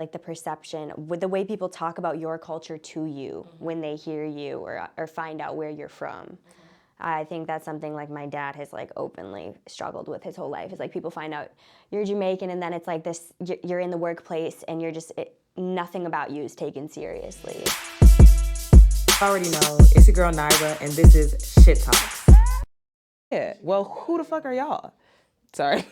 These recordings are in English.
Like the perception, with the way people talk about your culture to you when they hear you or find out where you're from. I think that's something like my dad has like openly struggled with his whole life. It's like people find out you're Jamaican and then it's like this, you're in the workplace and you're just, nothing about you is taken seriously. I already know, it's your girl Naira and this is Shit Talks. Yeah, well, who the fuck are y'all? Sorry.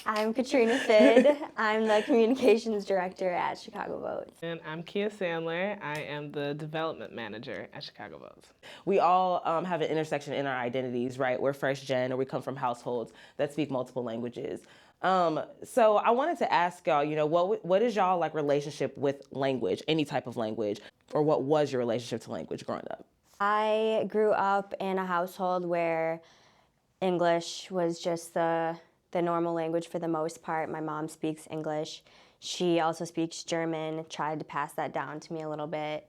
I'm Katrina Phidd. I'm the communications director at ChicagoVotes. And I'm Kiah Sandler. I am the development manager at ChicagoVotes. We all have an intersection in our identities, right? We're first gen or we come from households that speak multiple languages. So I wanted to ask y'all, what is y'all like relationship with language, any type of language, or what was your relationship to language growing up? I grew up in a household where English was just the normal language for the most part. My mom speaks English. She also speaks German, tried to pass that down to me a little bit.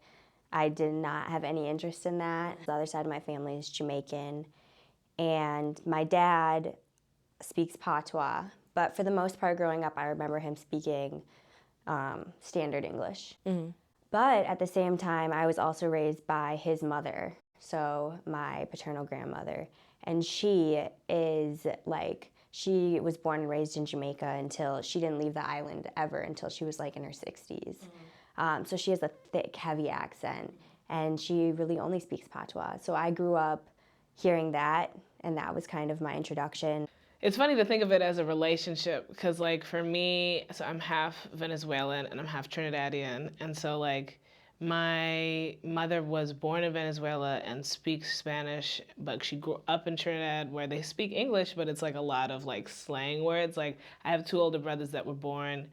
I did not have any interest in that. The other side of my family is Jamaican, and my dad speaks Patois, but for the most part growing up, I remember him speaking standard English. Mm-hmm. But at the same time, I was also raised by his mother, so my paternal grandmother, and she was born and raised in Jamaica until she didn't leave the island ever until she was like in her 60s. Mm-hmm. So she has a thick, heavy accent, and she really only speaks Patois. So I grew up hearing that, and that was kind of my introduction. It's funny to think of it as a relationship because, like, for me, so I'm half Venezuelan and I'm half Trinidadian, and so like my mother was born in Venezuela and speaks Spanish, but she grew up in Trinidad where they speak English, but it's like a lot of like slang words. Like I have two older brothers that were born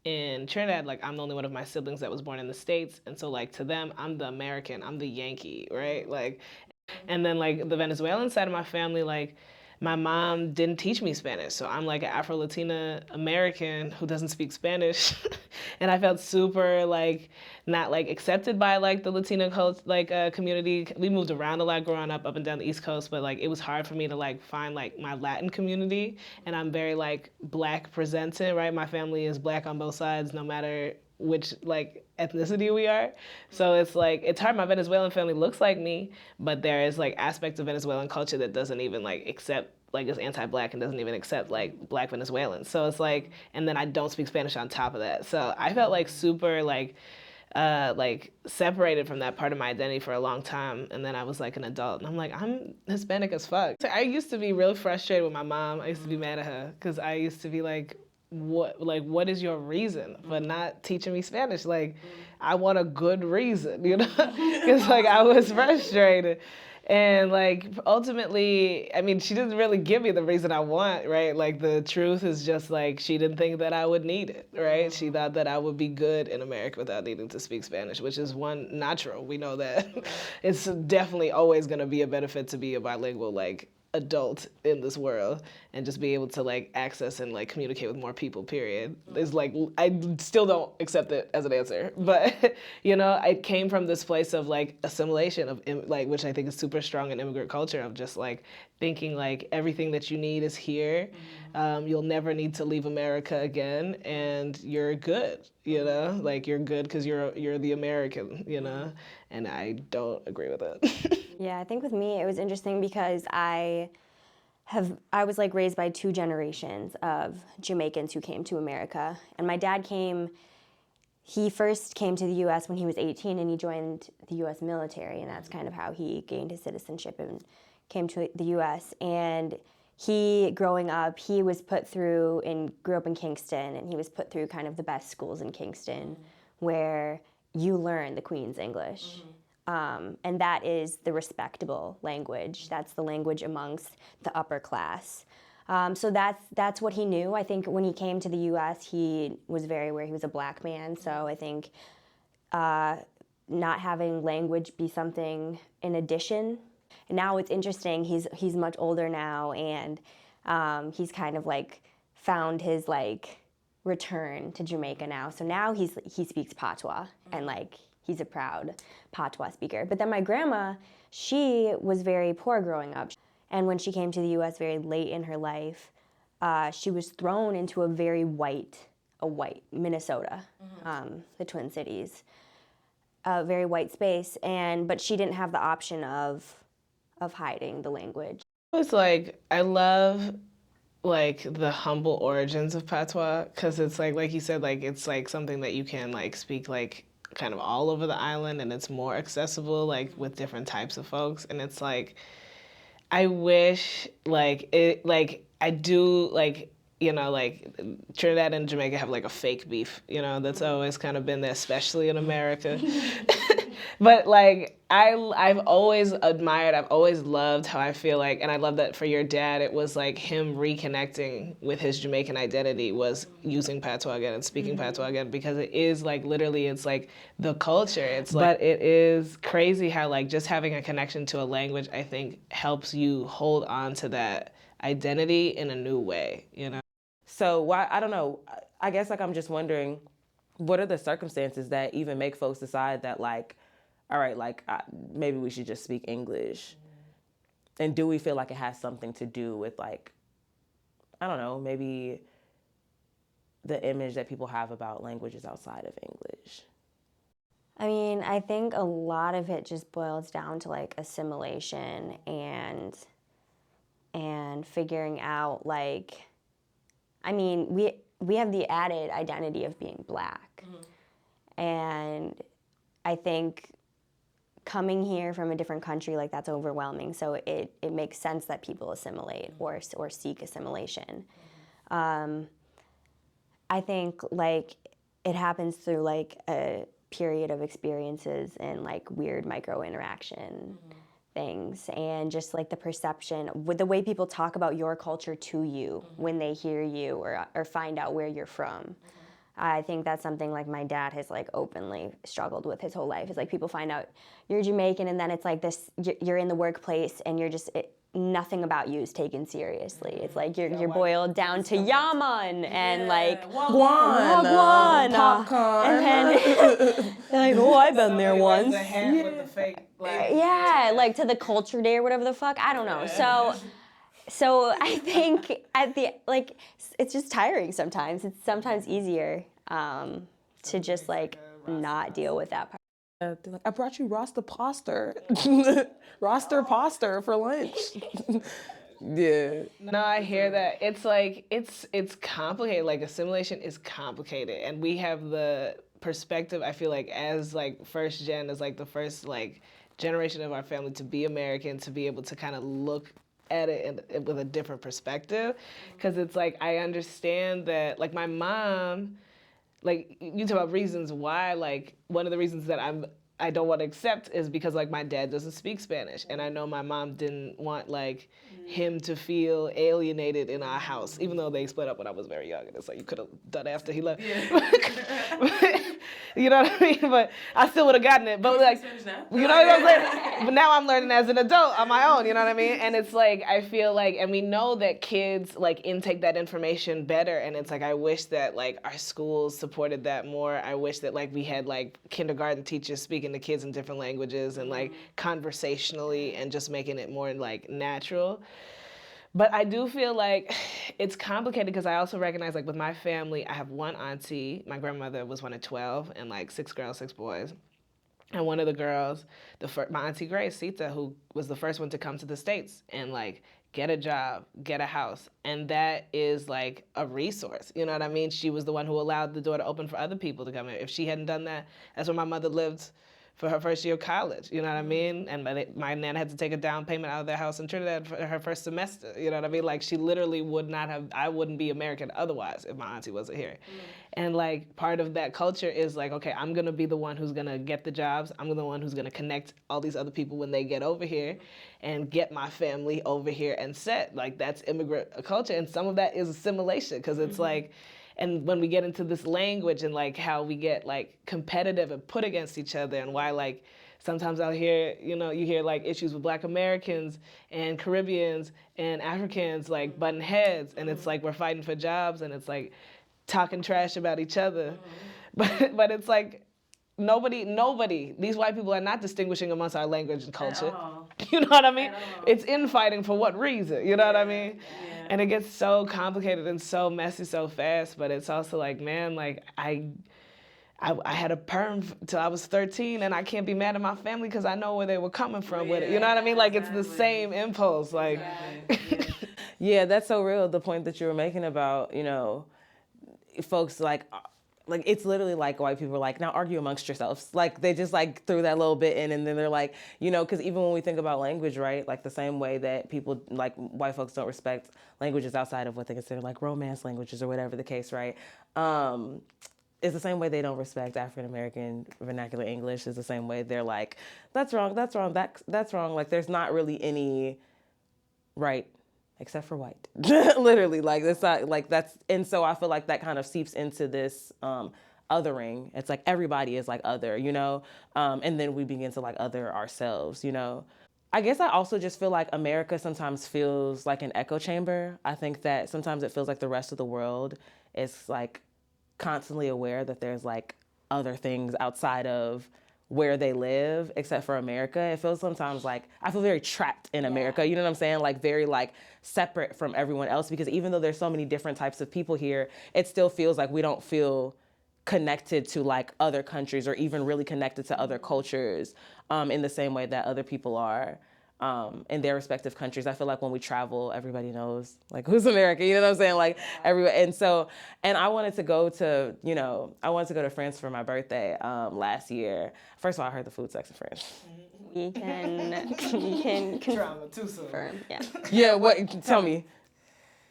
in Trinidad. Like I'm the only one of my siblings that was born in the States, and so like to them, I'm the American, I'm the Yankee, right? Like, and then like the Venezuelan side of my family, like my mom didn't teach me Spanish, so I'm like an Afro-Latina American who doesn't speak Spanish, and I felt super like not like accepted by like the Latina community. We moved around a lot growing up and down the East Coast, but like it was hard for me to like find like my Latin community, and I'm very like Black presenting, right? My family is Black on both sides, no matter which like ethnicity we are. So it's like, it's hard. My Venezuelan family looks like me, but there is like aspects of Venezuelan culture that doesn't even like accept, like is anti-Black and doesn't even accept like Black Venezuelans. So it's like, and then I don't speak Spanish on top of that. So I felt like super like separated from that part of my identity for a long time. And then I was like an adult and I'm like, I'm Hispanic as fuck. So I used to be really frustrated with my mom. I used to be mad at her because I used to be like, what is your reason for not teaching me Spanish? Like, I want a good reason, Because like I was frustrated. And like ultimately, I mean, she didn't really give me the reason I want, right? Like the truth is just like she didn't think that I would need it, right? She thought that I would be good in America without needing to speak Spanish, which is not true. We know that. It's definitely always gonna be a benefit to be a bilingual like adult in this world and just be able to like access and like communicate with more people, period. Is like, I still don't accept it as an answer, but I came from this place of like assimilation of like, which I think is super strong in immigrant culture, of just like thinking like everything that you need is here. You'll never need to leave America again, and you're good, like you're good because you're the American, and I don't agree with it. Yeah, I think with me it was interesting because I was like raised by two generations of Jamaicans who came to America. And my dad he first came to the US when he was 18 and he joined the US military, and that's kind of how he gained his citizenship and came to the US. And growing up, he was grew up in Kingston, and he was put through kind of the best schools in Kingston where you learn the Queen's English. And that is the respectable language. That's the language amongst the upper class. So that's what he knew. I think when he came to the U.S., he was very aware he was a Black man. So I think not having language be something in addition. And now it's interesting. He's much older now, and he's kind of like found his like return to Jamaica now. So now he speaks Patois, and like he's a proud Patois speaker. But then my grandma, she was very poor growing up. And when she came to the U.S. very late in her life, she was thrown into a very white a white Minnesota, the Twin Cities, a very white space, but she didn't have the option of hiding the language. It's like, I love like the humble origins of patois, because it's like you said, like it's like something that you can like speak like kind of all over the island, and it's more accessible like with different types of folks. And it's like, I wish like it, like I do, like, you know, like Trinidad and Jamaica have like a fake beef, you know, that's always kind of been there, especially in America. But like I've always admired, I've always loved how I feel like, and I love that for your dad, it was like him reconnecting with his Jamaican identity was using patois again and speaking patois again, because it is like literally, it's like the culture. It's like, but it is crazy how like just having a connection to a language, I think, helps you hold on to that identity in a new way, you know? So why, I don't know, I guess like I'm just wondering, what are the circumstances that even make folks decide that like, all right, like maybe we should just speak English? And do we feel like it has something to do with like, I don't know, maybe the image that people have about languages outside of English? I mean, I think a lot of it just boils down to like assimilation and figuring out like, I mean, we have the added identity of being Black. And I think coming here from a different country, like that's overwhelming. So it makes sense that people assimilate or seek assimilation. I think like it happens through like a period of experiences and like weird micro interaction things, and just like the perception with the way people talk about your culture to you when they hear you or find out where you're from. I think that's something like my dad has like openly struggled with his whole life. It's like people find out you're Jamaican, and then it's like this, you're in the workplace and you're just, nothing about you is taken seriously. It's like you're boiled down to yaman and like wagwan, popcorn. and then like, oh, I've been there once. The hat with the fake Black. Yeah, like to the culture day or whatever the fuck. I don't know. So I think at the like, it's just tiring sometimes. It's sometimes easier to just like not deal with that part. They're like, I brought you roster pasta, roster pasta for lunch. Yeah. No, I hear that. It's like, it's complicated. Like assimilation is complicated, and we have the perspective, I feel like, as like first gen, as like the first like generation of our family to be American, to be able to kind of look at it with a different perspective. Because it's like, I understand that like my mom, like you talk about reasons why, like one of the reasons that I don't want to accept is because like my dad doesn't speak Spanish, and I know my mom didn't want like him to feel alienated in our house, even though they split up when I was very young, and it's like you could have done after he left. You know what I mean? But I still would have gotten it. But like, you know what I'm saying? But now I'm learning as an adult on my own. You know what I mean? And it's like, I feel like, and we know that kids like intake that information better. And it's like, I wish that like our schools supported that more. I wish that like we had like kindergarten teachers speaking to kids in different languages and like conversationally, and just making it more like natural. But I do feel like it's complicated because I also recognize, like with my family, I have one auntie. My grandmother was one of 12, and like 6 girls, 6 boys. And one of the girls, my auntie Grace, Sita, who was the first one to come to the States and like get a job, get a house. And that is like a resource, you know what I mean? She was the one who allowed the door to open for other people to come in. If she hadn't done that, that's where my mother lived for her first year of college, you know what I mean? And my nana had to take a down payment out of their house in Trinidad for her first semester, you know what I mean? Like she literally would not have, I wouldn't be American otherwise if my auntie wasn't here. And like part of that culture is like, okay, I'm gonna be the one who's gonna get the jobs. I'm the one who's gonna connect all these other people when they get over here and get my family over here and set. Like that's immigrant culture, and some of that is assimilation, because it's like, and when we get into this language and like how we get like competitive and put against each other, and why like sometimes I'll hear, you know, you hear like issues with Black Americans and Caribbeans and Africans like butting heads, and it's like we're fighting for jobs, and it's like talking trash about each other. But it's like nobody, these white people are not distinguishing amongst our language and culture You know what I mean? It's infighting for what reason? You know what I mean? Yeah. And it gets so complicated and so messy so fast, but it's also like, man, like I had a perm till I was 13, and I can't be mad at my family because I know where they were coming from with it. You know what I mean? Like, it's the same impulse. Like, Yeah, that's so real. The point that you were making about, folks like it's literally like white people are like, now argue amongst yourselves. Like, they just like threw that little bit in, and then they're like, because even when we think about language, right? Like the same way that people, like white folks don't respect languages outside of what they consider like romance languages or whatever the case, right? It's the same way they don't respect African American vernacular English. Is the same way they're like, that's wrong, that's wrong, that's wrong. Like, there's not really any right except for white. Literally, like, that's not like that's. And so I feel like that kind of seeps into this othering. It's like everybody is like other, and then we begin to like other ourselves, I guess I also just feel like America sometimes feels like an echo chamber. I think that sometimes it feels like the rest of the world is like constantly aware that there's like other things outside of where they live, except for America. It feels sometimes like I feel very trapped in America. You know what I'm saying? Like very like separate from everyone else, because even though there's so many different types of people here, it still feels like we don't feel connected to like other countries or even really connected to other cultures in the same way that other people are. In their respective countries. I feel like when we travel, everybody knows like who's American, you know what I'm saying? Like everyone. And I wanted to go to France for my birthday last year. First of all, I heard the food sucks in France. We can confirm. Yeah. Yeah, what? Tell me.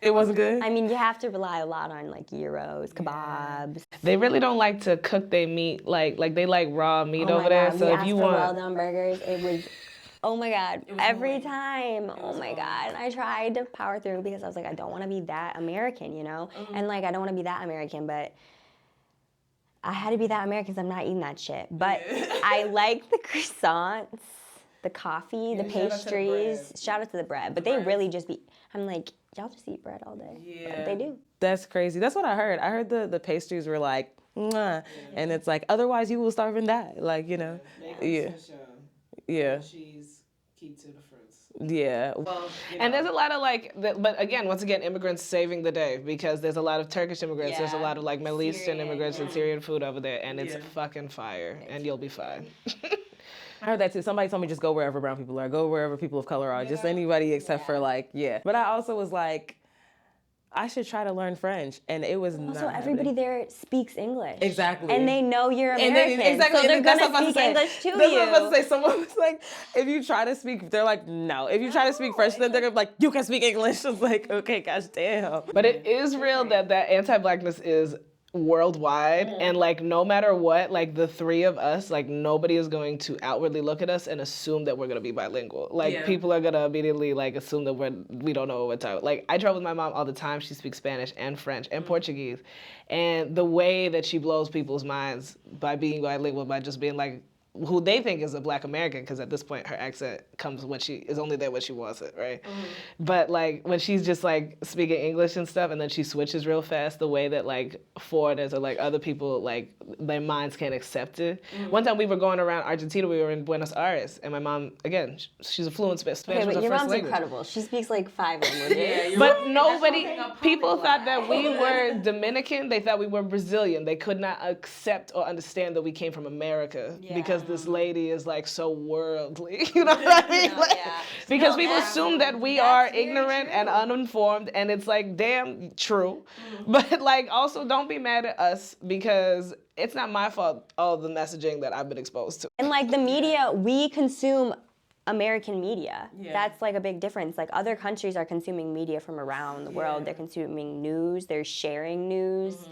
It wasn't good? I mean, you have to rely a lot on like gyros, kebabs. They really don't like to cook their meat like they like raw meat over there. God. So we if asked you for want well-done burgers, it was, oh my God, every time. Oh my God. And I tried to power through because I was like, I don't want to be that American, And like, I don't want to be that American, but I had to be that American because I'm not eating that shit. But I like the croissants, the coffee, the pastries. Shout out to the bread. But they really just be, I'm like, y'all just eat bread all day. Yeah. But they do. That's crazy. That's what I heard. I heard the pastries were like, mwah. And it's like, otherwise you will starve and die. Like, Yeah. Cheese, key to the fruits. Yeah. Well, and there's a lot of like, but again, once again, immigrants saving the day, because there's a lot of Turkish immigrants. There's a lot of like Middle Eastern immigrants and Syrian food over there, and it's fucking fire, and you'll be fine. I heard that too. Somebody told me just go wherever brown people are, go wherever people of color are, just anybody except for like, But I also was like, I should try to learn French, and it was also, not everybody happening. there speaks English. Exactly. And they know you're American, Exactly. so they're That's going what to I'm speak about to English to say. you. That's what I'm about to say. Someone was like, if you try to speak, they're like, no. If you try to speak French, then they're going to be like, you can speak English. It's like, okay, gosh damn. But it is real that anti-blackness is worldwide, and like no matter what, like the three of us, like nobody is going to outwardly look at us and assume that we're going to be bilingual. Like people are going to immediately like assume that we don't know what we're talking. Like I travel with my mom all the time. She speaks Spanish and French and Portuguese, and the way that she blows people's minds by being bilingual, by just being like who they think is a Black American, because at this point her accent comes when she is only there when she wants it, right? But like when she's just like speaking English and stuff, and then she switches real fast, the way that like foreigners or like other people, like their minds can't accept it. One time we were going around Argentina, we were in Buenos Aires, and my mom, again, she's a fluent Spanish. Okay, was but her your first mom's language. incredible. She speaks like 5 languages. But people thought that we were Dominican. They thought we were Brazilian. They could not accept or understand that we came from America because this lady is like so worldly. You know what I mean? Because people assume that we are ignorant and uninformed, and it's like, damn, true. But like, also don't be mad at us because it's not my fault, all the messaging that I've been exposed to. And like the media, we consume American media. That's like a big difference. Like other countries are consuming media from around the world. They're consuming news, they're sharing news,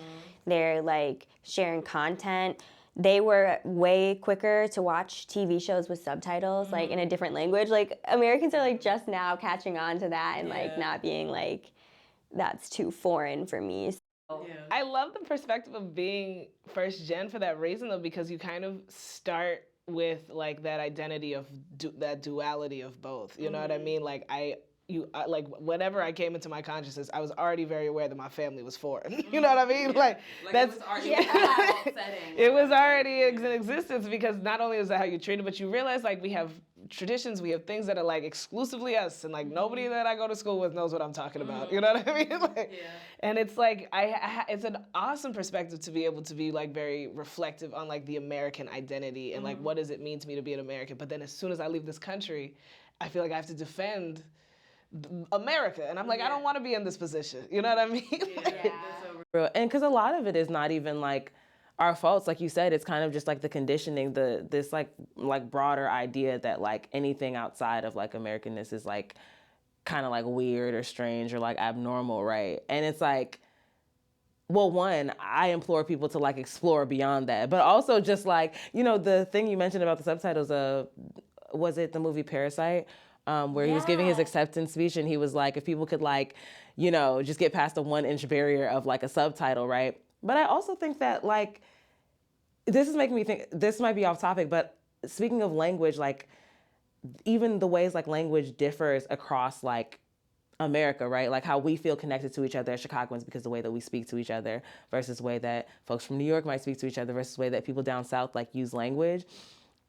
they're like sharing content. They were way quicker to watch TV shows with subtitles, like in a different language. Like Americans are like just now catching on to that and like not being like, that's too foreign for me. I love the perspective of being first gen for that reason though, because you kind of start with like that identity of that duality of both. You know what I mean? Like like whenever I came into my consciousness, I was already very aware that my family was foreign. You know what I mean? Like that's it was already in existence, because not only is that how you treat it, but you realize like we have traditions, we have things that are like exclusively us, and like nobody that I go to school with knows what I'm talking about. You know what I mean? Like, and it's like it's an awesome perspective to be able to be like very reflective on like the American identity and like what does it mean to me to be an American. But then as soon as I leave this country, I feel like I have to defend America, and I'm like, I don't want to be in this position. You know what I mean? And because a lot of it is not even like our faults, like you said, it's kind of just like the conditioning, this like broader idea that like anything outside of like Americanness is like kind of like weird or strange or like abnormal, right? And it's like, well, one, I implore people to like explore beyond that, but also just like, you know, the thing you mentioned about the subtitles of, was it the movie Parasite? Where he was giving his acceptance speech, and he was like, if people could like, you know, just get past the 1-inch barrier of like a subtitle, right? But I also think that like, this is making me think, this might be off topic, but speaking of language, like even the ways like language differs across like America, right? Like how we feel connected to each other as Chicagoans because the way that we speak to each other versus the way that folks from New York might speak to each other versus the way that people down south like use language.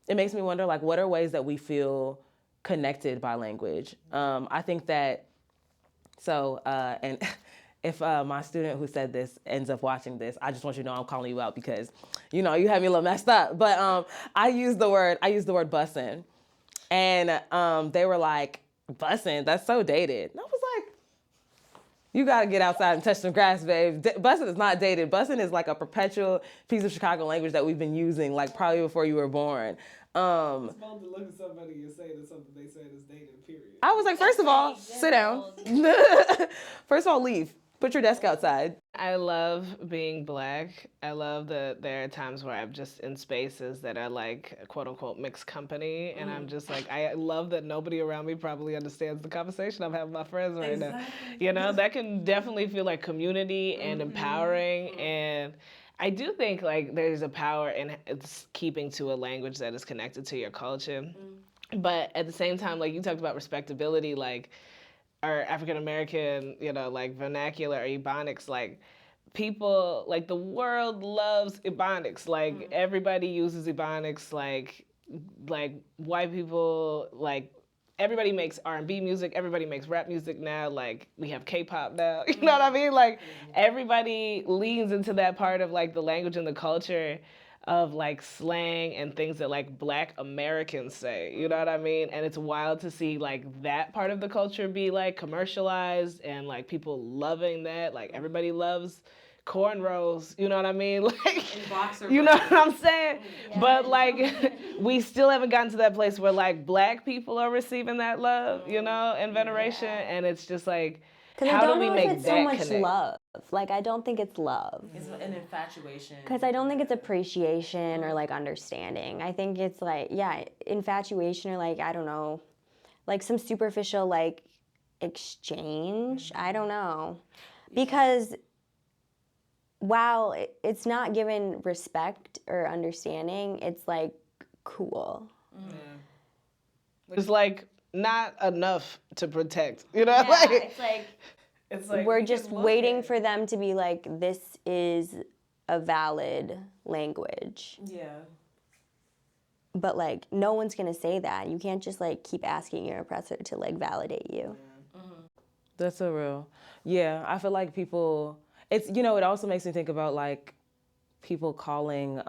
It makes me wonder like, what are ways that we feel connected by language? I think that, and if my student who said this ends up watching this, I just want you to know I'm calling you out because, you know, you had me a little messed up. But I used the word bussin', and they were like, bussin', that's so dated. And I was like, you gotta get outside and touch some grass, babe. Bussin' is not dated. Bussin' is like a perpetual piece of Chicago language that we've been using like probably before you were born. It's supposed to look at somebody and say that something they said is dated, period. I was like, first of all, sit down. First of all, leave. Put your desk outside. I love being Black. I love that there are times where I'm just in spaces that are like quote unquote mixed company. And I'm just like, I love that nobody around me probably understands the conversation I'm having with my friends right now. You know, that can definitely feel like community and empowering. And I do think like there's a power in keeping to a language that is connected to your culture. But at the same time, like you talked about respectability, like our African American, you know, like vernacular or Ebonics, like people, like the world loves Ebonics. Like everybody uses Ebonics, like white people, like everybody makes R&B music, everybody makes rap music now, like we have K-pop now, you know what I mean? Like everybody leans into that part of like the language and the culture of like slang and things that like Black Americans say, you know what I mean? And it's wild to see like that part of the culture be like commercialized and like people loving that, like everybody loves cornrows, you know what I mean? Like, you know what I'm saying? Yeah. But like, we still haven't gotten to that place where like Black people are receiving that love, you know, and veneration, and it's just like, how do we make that so much connect? love. Like, I don't think it's love. It's an infatuation. Because I don't think it's appreciation or like understanding. I think it's like, yeah, infatuation or like, I don't know, like some superficial like exchange. I don't know. Because while it's not given respect or understanding, it's like cool. Yeah. It's like not enough to protect, you know? Yeah, like, it's like we're just waiting for them to be like, this is a valid language. Yeah. But like, no one's gonna say that. You can't just like keep asking your oppressor to like validate you. That's so real. Yeah, I feel like people, it's, you know, it also makes me think about like people calling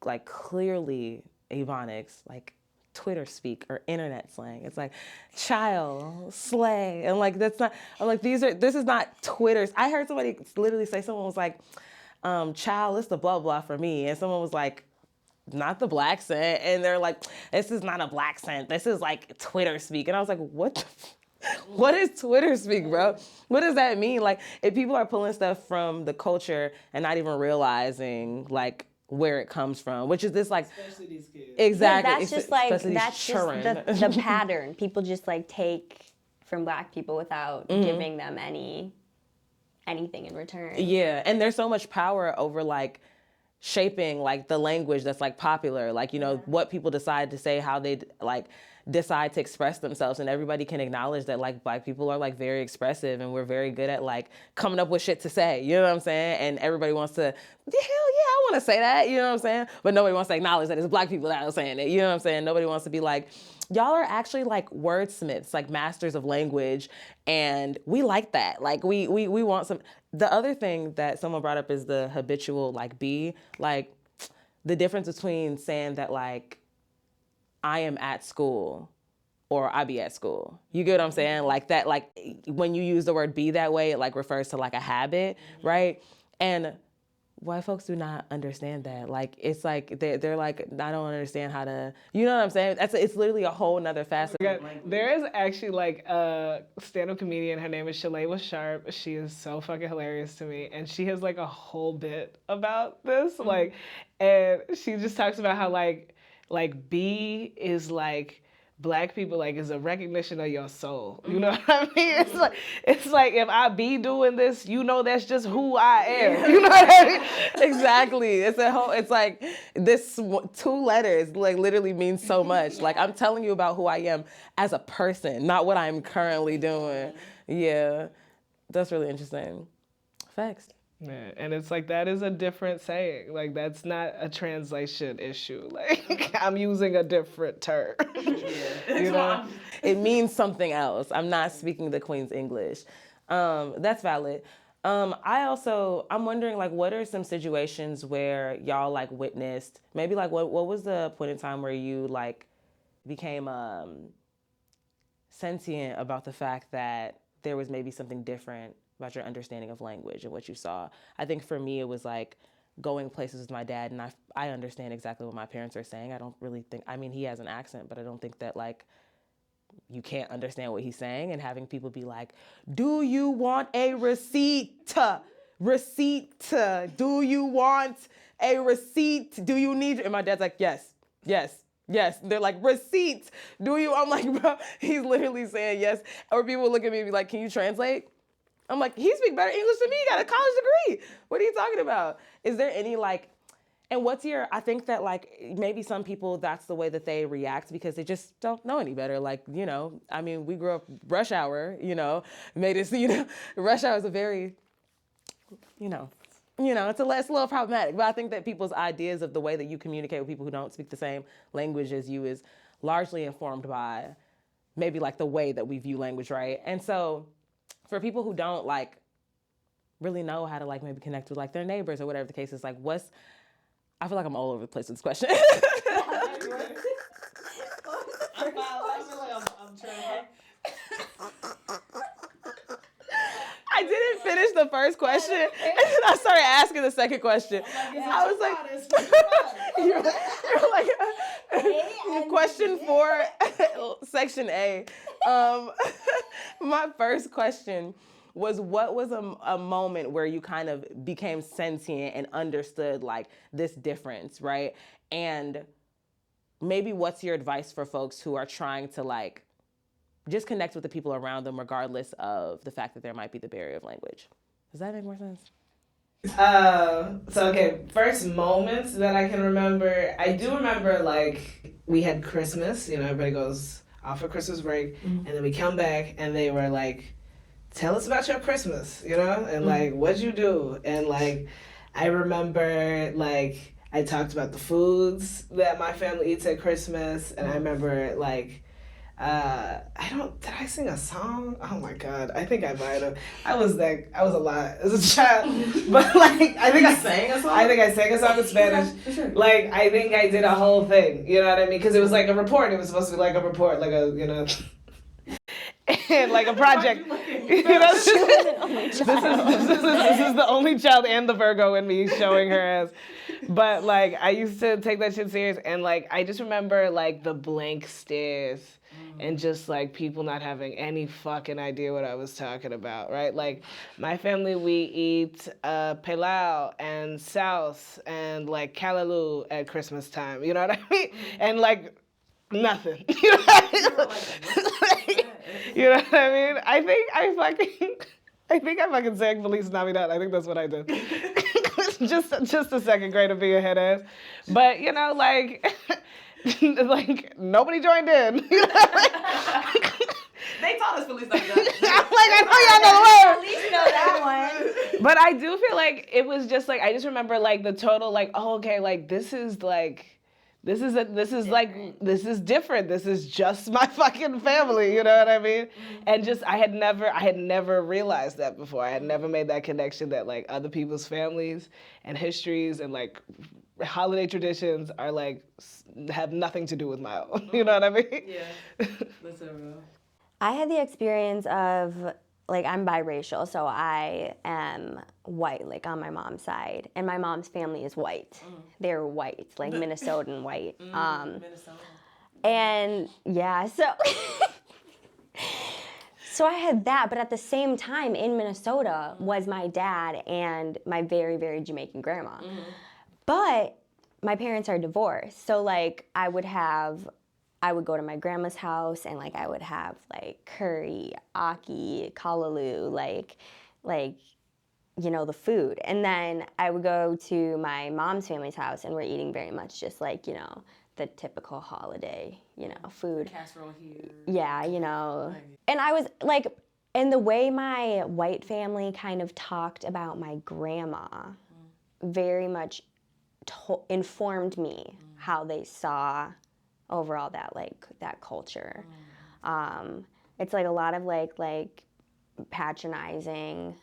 like clearly Ebonics, like Twitter speak or internet slang. It's like child, slay. And like, that's not, I'm like, this is not Twitter's. I heard somebody literally say, someone was like, child, it's the blah blah for me. And someone was like, not the Black scent. And they're like, this is not a Black scent. This is like Twitter speak. And I was like, what is Twitter speak, bro? What does that mean? Like, if people are pulling stuff from the culture and not even realizing like where it comes from, which is this like, especially these kids. Exactly. Yeah, that's just like, that's children. just the pattern. People just like take from Black people without giving them anything in return. Yeah, and there's so much power over like shaping like the language that's like popular, like, you know, what people decide to say, how they like decide to express themselves, and everybody can acknowledge that like Black people are like very expressive and we're very good at like coming up with shit to say, you know what I'm saying? And everybody wants to, hell yeah, I want to say that, you know what I'm saying? But nobody wants to acknowledge that it's Black people that are saying it, you know what I'm saying? Nobody wants to be like, y'all are actually like wordsmiths, like masters of language, and we like that. Like we want some. The other thing that someone brought up is the habitual like be, like the difference between saying that like I am at school or I be at school. You get what I'm saying? Like that, like when you use the word be that way, it like refers to like a habit, right? And white folks do not understand that. Like, it's like, they're like, I don't understand how to, you know what I'm saying? It's literally a whole nother facet. There is actually like a stand-up comedian, her name is Shalewa Sharp. She is so fucking hilarious to me. And she has like a whole bit about this. Like, and she just talks about how like B is like, Black people like is a recognition of your soul. You know what I mean? It's like if I be doing this, you know that's just who I am. You know what I mean? Exactly. It's like this 2 letters like literally means so much. Like I'm telling you about who I am as a person, not what I'm currently doing. Yeah. That's really interesting. Facts. Yeah, and it's like that is a different saying. Like that's not a translation issue. Like I'm using a different term. You know? It means something else. I'm not speaking the Queen's English. That's valid. I'm wondering like what are some situations where y'all like witnessed, maybe like what was the point in time where you like became sentient about the fact that there was maybe something different about your understanding of language and what you saw? I think for me, it was like going places with my dad, and I understand exactly what my parents are saying. I don't really think, I mean, he has an accent, but I don't think that like you can't understand what he's saying, and having people be like, do you want a receipt? Receipt. Do you want a receipt? Do you need, and my dad's like, yes. They're like, receipt. Do you, I'm like, bro, he's literally saying yes. Or people look at me and be like, can you translate? I'm like, he speaks better English than me. He got a college degree. What are you talking about? Is there any like, and I think that like maybe some people, that's the way that they react because they just don't know any better. Like, you know, I mean, we grew up rush hour, you know, made us, you know, rush hour is a very, it's a little problematic. But I think that people's ideas of the way that you communicate with people who don't speak the same language as you is largely informed by maybe like the way that we view language, right? And so for people who don't like really know how to like maybe connect with like their neighbors or whatever the case is, like I feel like I'm all over the place with this question. I'm trying. I didn't finish the first question, and then I started asking the second question. I was like, question 4, section A. My first question was, what was a moment where you kind of became sentient and understood like this difference, right? And maybe what's your advice for folks who are trying to like just connect with the people around them regardless of the fact that there might be the barrier of language? Does that make more sense? First moments that I can remember, I do remember like we had Christmas, you know, everybody goes off for Christmas break, and then we come back and they were like, tell us about your Christmas, you know, and like what'd you do? And like I remember like I talked about the foods that my family eats at Christmas, and I remember like did I sing a song? Oh my God, I think I might have. I was a lot as a child, but like I think I sang a song. I think I sang a song in Spanish. Yeah, sure. Like I think I did a whole thing. You know what I mean? Because it was like a report. It was supposed to be like a report, like a and like a project. You know, this is the only child and the Virgo in me showing her ass. But like I used to take that shit serious, and like I just remember like the blank stares. And just like people not having any fucking idea what I was talking about, right? Like my family, we eat pilau and sauce and like callaloo at Christmas time. You know what I mean? And like nothing. You know what I mean? You know what I mean? I think I fucking sang Feliz Navidad. I think that's what I did. just a second grade of being a head ass. But you know, like nobody joined in. They all us Phillies know that. I know y'all know the word. At least you know that one. But I do feel like it was just like, I just remember like the total like, oh, okay, like this is different. This is different. This is just my fucking family, you know what I mean? And just I had never realized that before. I had never made that connection that like other people's families and histories and like holiday traditions are like have nothing to do with my own. You know what I mean? Yeah, that's so real. I had the experience of, like, I'm biracial, so I am white, like, on my mom's side. And my mom's family is white. They're white, like Minnesotan white. Minnesota. And, yeah, so... So I had that, but at the same time in Minnesota was my dad and my very, very Jamaican grandma. But my parents are divorced, so, like, I would go to my grandma's house and like I would have like curry, aki, kalaloo, like you know, the food. And then I would go to my mom's family's house and we're eating very much just like, you know, the typical holiday, you know, food. Casserole here. Yeah, you know. And I was like, and the way my white family kind of talked about my grandma very much informed me how they saw overall that culture. It's like a lot of like patronizing,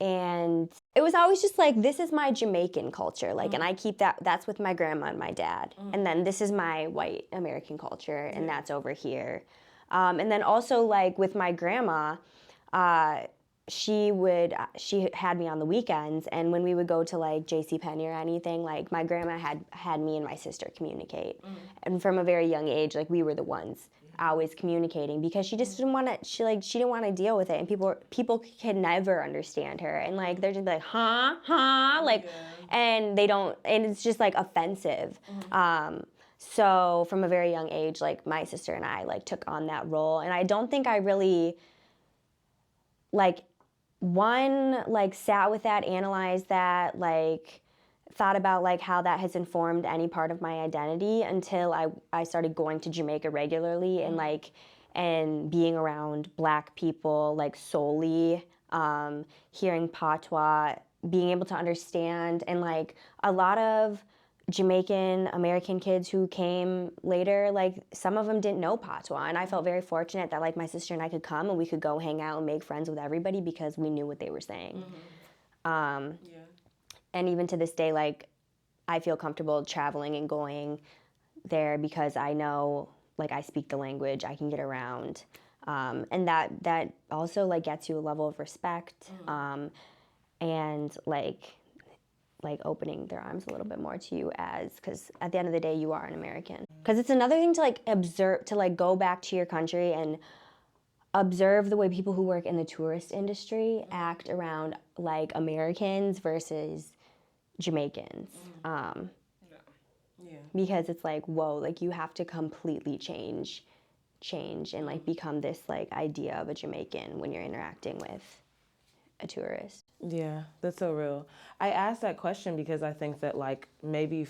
and it was always just like, this is my Jamaican culture, like, and I keep that's with my grandma and my dad, and then this is my white American culture, and that's over here. And then also like with my grandma, she had me on the weekends, and when we would go to like JCPenney or anything, like my grandma had me and my sister communicate. And from a very young age, like we were the ones always communicating, because she just didn't want to, she didn't want to deal with it, and people can never understand her, and like they're just like like, and they don't, and it's just like offensive. So from a very young age, like my sister and I like took on that role, and I don't think I really like sat with that, analyzed that, like thought about like how that has informed any part of my identity until I started going to Jamaica regularly and like, and being around Black people like solely, hearing patois, being able to understand, and like a lot of Jamaican American kids who came later, like some of them didn't know patois, and I felt very fortunate that like my sister and I could come and we could go hang out and make friends with everybody because we knew what they were saying. And even to this day, like I feel comfortable traveling and going there because I know, like, I speak the language, I can get around, and that also like gets you a level of respect, and like opening their arms a little bit more to you, as, because at the end of the day you are an American. Because it's another thing to like observe, to like go back to your country and observe the way people who work in the tourist industry act around like Americans versus Jamaicans. Because it's like, whoa, like you have to completely change and like become this like idea of a Jamaican when you're interacting with a tourist. Yeah, that's so real. I asked that question because I think that like maybe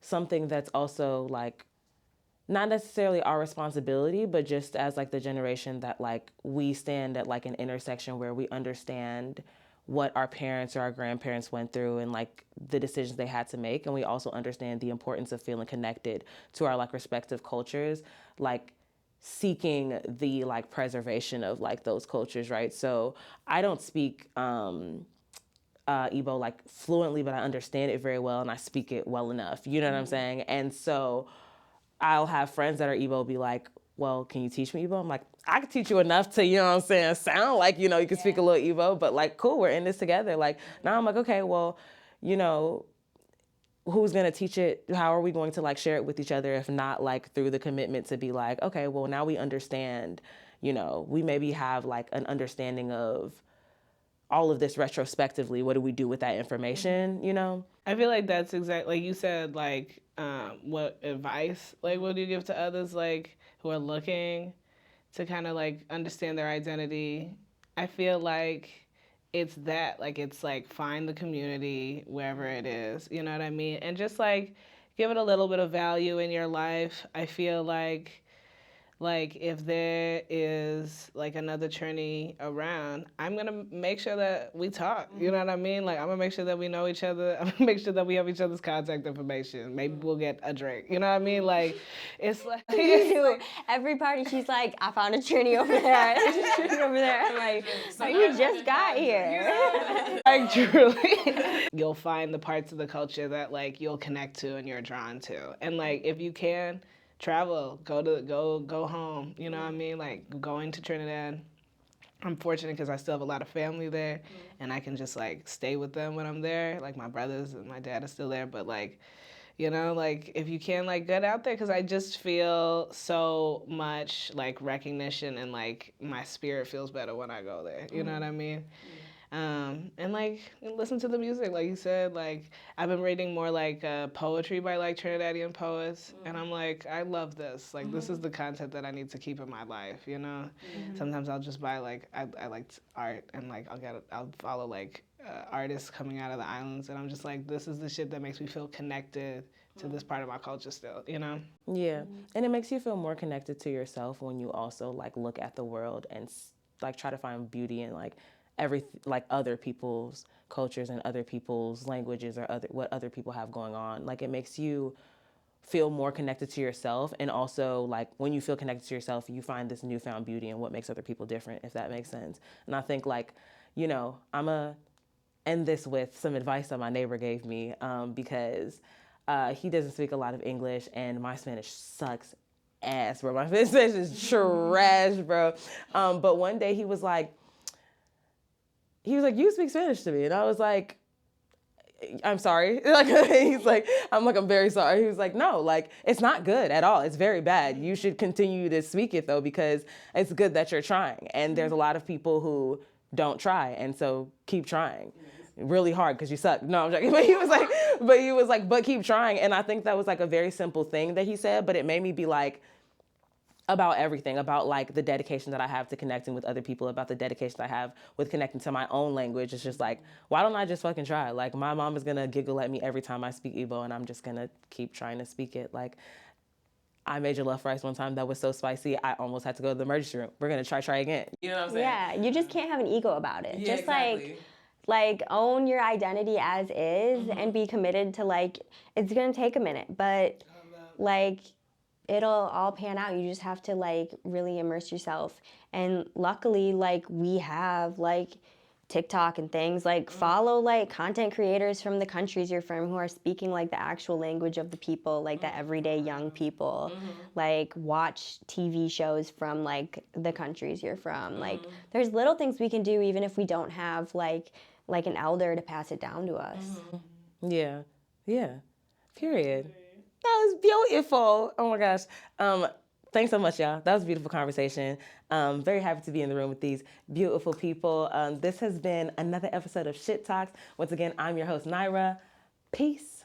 something that's also like not necessarily our responsibility, but just as like the generation that like we stand at like an intersection where we understand what our parents or our grandparents went through and like the decisions they had to make, and we also understand the importance of feeling connected to our like respective cultures, like seeking the like preservation of like those cultures, right? So I don't speak Igbo like fluently, but I understand it very well and I speak it well enough, you know what I'm saying? And so I'll have friends that are Igbo be like, well, can you teach me Igbo? I'm like, I can teach you enough to, you know what I'm saying, sound like, you know, you can speak a little Igbo, but like, cool, we're in this together. Like, now I'm like, okay, well, you know, who's gonna teach it? How are we going to like share it with each other if not like through the commitment to be like, okay, well, now we understand, you know, we maybe have like an understanding of all of this retrospectively. What do we do with that information, you know? I feel like that's exactly, like you said, like, what advice, like, what do you give to others, like, who are looking to kind of, like, understand their identity? I feel like it's that, like, it's, like, find the community wherever it is, you know what I mean? And just, like, give it a little bit of value in your life. I feel like like if there is like another Trini around, I'm gonna make sure that we talk. You know what I mean? Like I'm gonna make sure that we know each other. I'm gonna make sure that we have each other's contact information. Maybe we'll get a drink. You know what I mean? Like it's like every party she's like, I found a Trini over there. There's a Trini over there. I'm like, you just got here. like truly. You'll find the parts of the culture that like you'll connect to and you're drawn to. And like if you can travel, go home. You know what I mean? Like going to Trinidad. I'm fortunate because I still have a lot of family there, and I can just like stay with them when I'm there. Like my brothers and my dad are still there, but like, you know, like if you can, like get out there, because I just feel so much like recognition and like my spirit feels better when I go there. You know what I mean? And like listen to the music, like you said. Like I've been reading more like poetry by like Trinidadian poets, and I'm like, I love this. Like this is the content that I need to keep in my life. You know, sometimes I'll just buy like I like art, and like I'll follow like artists coming out of the islands, and I'm just like, this is the shit that makes me feel connected to this part of my culture still. You know? Yeah, and it makes you feel more connected to yourself when you also like look at the world and like try to find beauty in like other people's cultures and other people's languages or what other people have going on. Like it makes you feel more connected to yourself, and also like when you feel connected to yourself, you find this newfound beauty in what makes other people different, if that makes sense. And I think like, you know, I'm gonna end this with some advice that my neighbor gave me because he doesn't speak a lot of English, and my Spanish sucks ass, bro. My Spanish is trash, bro. But one day he was like, you speak Spanish to me. And I was like, I'm sorry. Like, I'm very sorry. He was like, no, like, it's not good at all. It's very bad. You should continue to speak it though, because it's good that you're trying. And there's a lot of people who don't try. And so keep trying really hard because you suck. No, I'm joking. But he was like, but keep trying. And I think that was like a very simple thing that he said, but it made me be like, about everything, about like the dedication that I have to connecting with other people, about the dedication I have with connecting to my own language. It's just like, why don't I just fucking try? Like my mom is gonna giggle at me every time I speak Igbo, and I'm just gonna keep trying to speak it. Like I made jollof rice one time that was so spicy, I almost had to go to the emergency room. We're gonna try again. You know what I'm saying? Yeah, you just can't have an ego about it. Yeah, just exactly. like own your identity as is and be committed to like, it's gonna take a minute, but like it'll all pan out. You just have to like really immerse yourself. And luckily, like we have like TikTok and things, like follow like content creators from the countries you're from who are speaking like the actual language of the people, like the everyday young people. Like watch TV shows from like the countries you're from. Like there's little things we can do even if we don't have like an elder to pass it down to us. Yeah. Period. That was beautiful. Oh my gosh. Thanks so much, y'all. That was a beautiful conversation. Very happy to be in the room with these beautiful people. This has been another episode of Shit Talks. Once again, I'm your host, Naira. Peace.